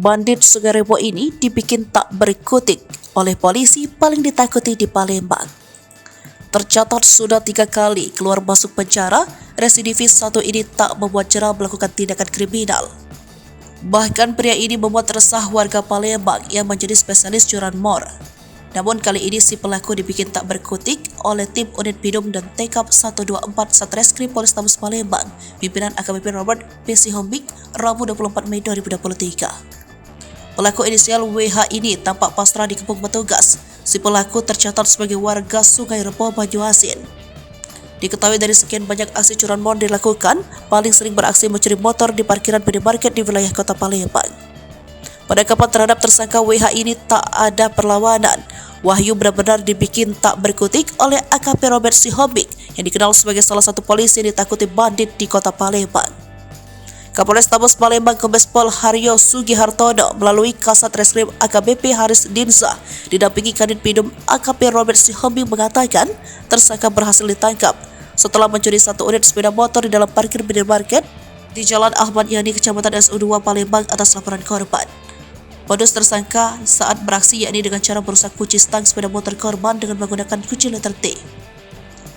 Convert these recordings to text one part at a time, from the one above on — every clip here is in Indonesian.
Bandit Sungai Rebo ini dibikin tak berkutik oleh polisi paling ditakuti di Palembang. Tercatat sudah 3 kali keluar masuk penjara, residivis satu ini tak membuat jera melakukan tindakan kriminal. Bahkan pria ini membuat resah warga Palembang yang menjadi spesialis curanmor. Namun kali ini si pelaku dibikin tak berkutik oleh tim unit Bidum dan Tekap 124 Satreskrim Polrestabes Palembang, pimpinan AKBP Robert P. Sihombing, Rabu 24 Mei 2023. Pelaku inisial WH ini tampak pasrah dikepung petugas. Si pelaku tercatat sebagai warga Sungai Rebo, Banyuasin. Diketahui dari sekian banyak aksi curanmor dilakukan, paling sering beraksi mencuri motor di parkiran minimarket di wilayah kota Palembang. Penangkapan terhadap tersangka WH ini tak ada perlawanan. Wahyu benar-benar dibikin tak berkutik oleh AKP Robert Sihombing yang dikenal sebagai salah satu polisi yang ditakuti bandit di kota Palembang. Kapolrestabes Palembang Kombes Pol Haryo Sugihartono melalui Kasat Reskrim AKBP Haris Dinsa didampingi Kanit Bidum AKP Robert Sihombing mengatakan tersangka berhasil ditangkap setelah mencuri satu unit sepeda motor di dalam parkir minimarket di Jalan Ahmad Yani, Kecamatan SU2 Palembang atas laporan korban. Modus tersangka saat beraksi yakni dengan cara merusak kunci stang sepeda motor korban dengan menggunakan kunci letter T.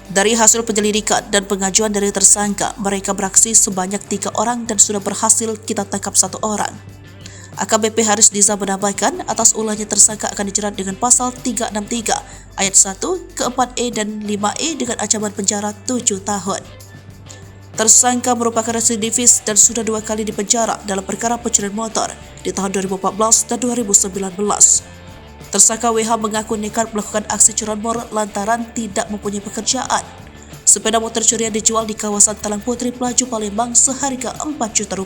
Dari hasil penyelidikan dan pengajuan dari tersangka, mereka beraksi sebanyak 3 orang dan sudah berhasil kita tangkap 1 orang. AKBP Haris Diza menambahkan, atas ulahnya tersangka akan dijerat dengan pasal 363 ayat 1 ke 4E dan 5E dengan ancaman penjara 7 tahun. Tersangka merupakan residivis dan sudah 2 kali dipenjara dalam perkara pencurian motor di tahun 2014 dan 2019. Tersangka WH mengaku nekat melakukan aksi curanmor lantaran tidak mempunyai pekerjaan. Sepeda motor curian dijual di kawasan Talang Putri, Pelaju, Palembang seharga Rp4 juta.